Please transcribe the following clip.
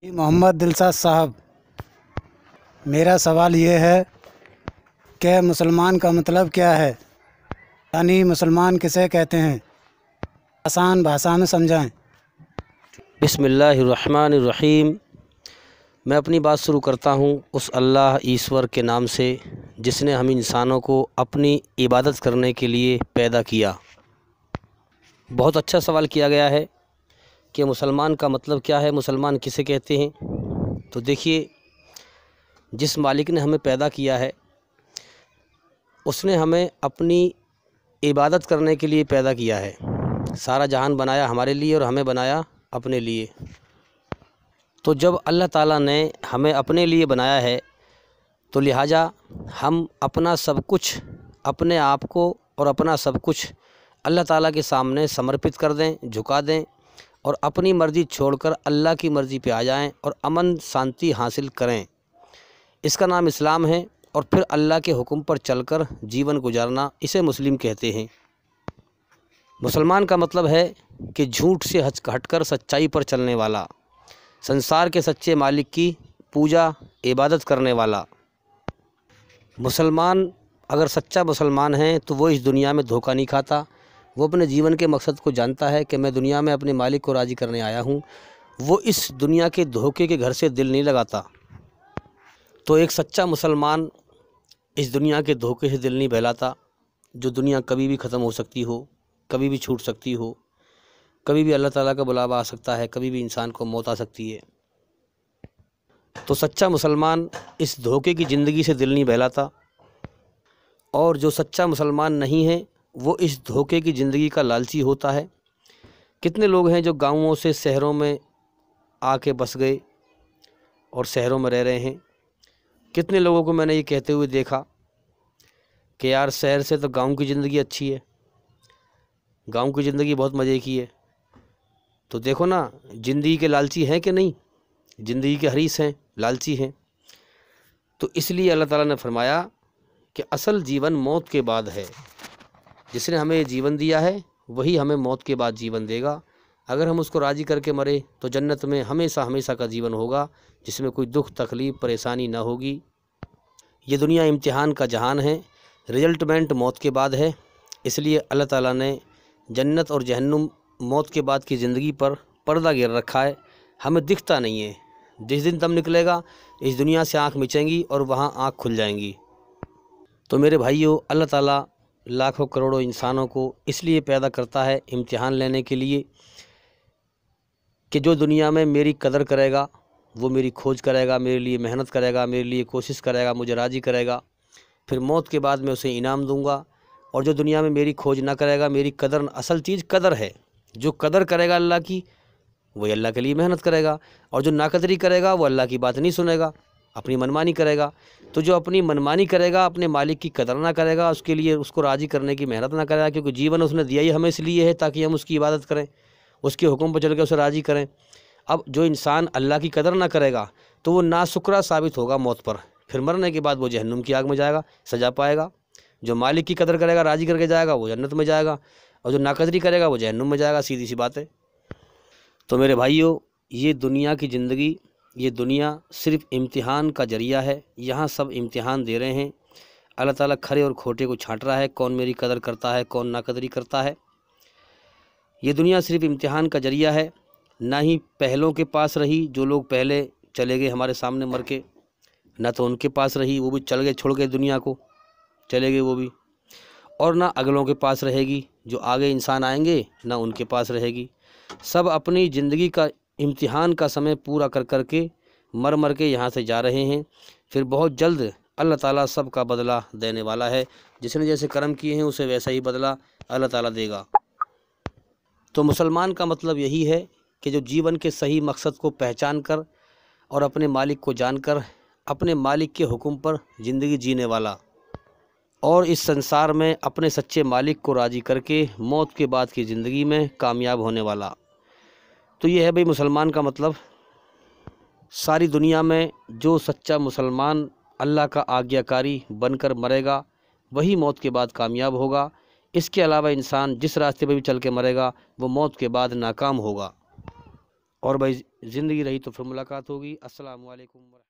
मोहम्मद दिलशाद साहब, मेरा सवाल ये है कि मुसलमान का मतलब क्या है, यानी मुसलमान किसे कहते हैं, आसान भाषा में समझाएं। बिस्मिल्लाहिर्रहमानिर्रहीम। मैं अपनी बात शुरू करता हूँ उस अल्लाह ईश्वर के नाम से जिसने हम इंसानों को अपनी इबादत करने के लिए पैदा किया। बहुत अच्छा सवाल किया गया है कि मुसलमान का मतलब क्या है, मुसलमान किसे कहते हैं। तो देखिए, जिस मालिक ने हमें पैदा किया है उसने हमें अपनी इबादत करने के लिए पैदा किया है। सारा जहान बनाया हमारे लिए और हमें बनाया अपने लिए। तो जब अल्लाह ताला ने हमें अपने लिए बनाया है तो लिहाजा हम अपना सब कुछ, अपने आप को और अपना सब कुछ अल्लाह ताला के सामने समर्पित कर दें, झुका दें और अपनी मर्ज़ी छोड़कर अल्लाह की मर्ज़ी पे आ जाएं और अमन शांति हासिल करें। इसका नाम इस्लाम है और फिर अल्लाह के हुक्म पर चलकर जीवन गुजारना, इसे मुस्लिम कहते हैं। मुसलमान का मतलब है कि झूठ से हटकर सच्चाई पर चलने वाला, संसार के सच्चे मालिक की पूजा इबादत करने वाला। मुसलमान अगर सच्चा मुसलमान है तो वो इस दुनिया में धोखा नहीं खाता। वो अपने जीवन के मकसद को जानता है कि मैं दुनिया में अपने मालिक को राज़ी करने आया हूँ। वो इस दुनिया के धोखे के घर से दिल नहीं लगाता। तो एक सच्चा मुसलमान इस दुनिया के धोखे से दिल नहीं बहलाता। जो दुनिया कभी भी ख़त्म हो सकती हो, कभी भी छूट सकती हो, कभी भी अल्लाह ताला का बुलावा आ सकता है, कभी भी इंसान को मौत आ सकती है। तो सच्चा मुसलमान इस धोखे की ज़िंदगी से दिल नहीं बहलाता। और जो सच्चा मुसलमान नहीं है वो इस धोखे की ज़िंदगी का लालची होता है। कितने लोग हैं जो गाँवों से शहरों में आके बस गए और शहरों में रह रहे हैं। कितने लोगों को मैंने ये कहते हुए देखा कि यार शहर से तो गांव की ज़िंदगी अच्छी है, गांव की ज़िंदगी बहुत मज़े की है। तो देखो ना, ज़िंदगी के लालची हैं कि नहीं, ज़िंदगी के हरीस हैं, लालची हैं। तो इसलिए अल्लाह ताला ने फरमाया कि असल जीवन मौत के बाद है। जिसने हमें ये जीवन दिया है वही हमें मौत के बाद जीवन देगा। अगर हम उसको राज़ी करके मरे तो जन्नत में हमेशा हमेशा का जीवन होगा, जिसमें कोई दुख तकलीफ़ परेशानी ना होगी। ये दुनिया इम्तिहान का जहान है, रिजल्टमेंट मौत के बाद है। इसलिए अल्लाह ताला ने जन्नत और जहन्नुम, मौत के बाद की ज़िंदगी पर पर्दा गिर रखा है। हमें दिखता नहीं है। जिस दिन दम निकलेगा इस दुनिया से आँख मिचेंगी और वहाँ आँख खुल जाएंगी। तो मेरे भाइयों, अल्लाह ताला लाखों करोड़ों इंसानों को इसलिए पैदा करता है इम्तिहान लेने के लिए कि जो दुनिया में मेरी कदर करेगा वो मेरी खोज करेगा, मेरे लिए मेहनत करेगा, मेरे लिए कोशिश करेगा, मुझे राज़ी करेगा, फिर मौत के बाद मैं उसे इनाम दूंगा। और जो दुनिया में मेरी खोज ना करेगा, मेरी कदर, असल चीज़ कदर है, जो कदर करेगा अल्लाह की वही अल्लाह के लिए मेहनत करेगा। और जो नाकदरी करेगा वो अल्लाह की बात नहीं सुनेगा, अपनी मनमानी करेगा। तो जो अपनी मनमानी करेगा, अपने मालिक की कदर ना करेगा, उसके लिए उसको राज़ी करने की मेहनत ना करेगा, क्योंकि जीवन उसने दिया ही हमें इसलिए है ताकि हम उसकी इबादत करें, उसके हुक्म पर चल के उसे राज़ी करें। अब जो इंसान अल्लाह की कदर ना करेगा तो वो नाशुक्रा साबित होगा मौत पर। फिर मरने के बाद वो जहन्नुम की आग में जाएगा, सज़ा पाएगा। जो मालिक की कदर करेगा, राज़ी करके जाएगा, वो जन्नत में जाएगा, और जो नाकदरी करेगा वो जहन्नुम में जाएगा। सीधी सी बात है। तो मेरे भाइयों, ये दुनिया की ज़िंदगी, ये दुनिया सिर्फ़ इम्तिहान का ज़रिया है। यहाँ सब इम्तिहान दे रहे हैं। अल्लाह ताला खरे और खोटे को छांट रहा है, कौन मेरी कदर करता है, कौन नाकदरी करता है। ये दुनिया सिर्फ़ इम्तिहान का ज़रिया है। ना ही पहलों के पास रही, जो लोग पहले चले गए हमारे सामने मर के, ना तो उनके पास रही, वो भी चल गए, छोड़ गए दुनिया को, चले गए वो भी। और ना अगलों के पास रहेगी, जो आगे इंसान आएंगे ना उनके पास रहेगी। सब अपनी ज़िंदगी का इम्तिहान का समय पूरा कर के मर मर के यहाँ से जा रहे हैं। फिर बहुत जल्द अल्लाह ताला सब का बदला देने वाला है। जिसने जैसे कर्म किए हैं उसे वैसा ही बदला अल्लाह ताला देगा। तो मुसलमान का मतलब यही है कि जो जीवन के सही मकसद को पहचान कर और अपने मालिक को जानकर अपने मालिक के हुक्म पर ज़िंदगी जीने वाला, और इस संसार में अपने सच्चे मालिक को राज़ी करके मौत के बाद की ज़िंदगी में कामयाब होने वाला। तो ये है भाई मुसलमान का मतलब। सारी दुनिया में जो सच्चा मुसलमान अल्लाह का आज्ञाकारी बनकर मरेगा वही मौत के बाद कामयाब होगा। इसके अलावा इंसान जिस रास्ते पर भी चल के मरेगा वो मौत के बाद नाकाम होगा। और भाई زندگی رہی تو پھر ملاقات ہوگی۔ السلام علیکم ورحمۃ اللہ۔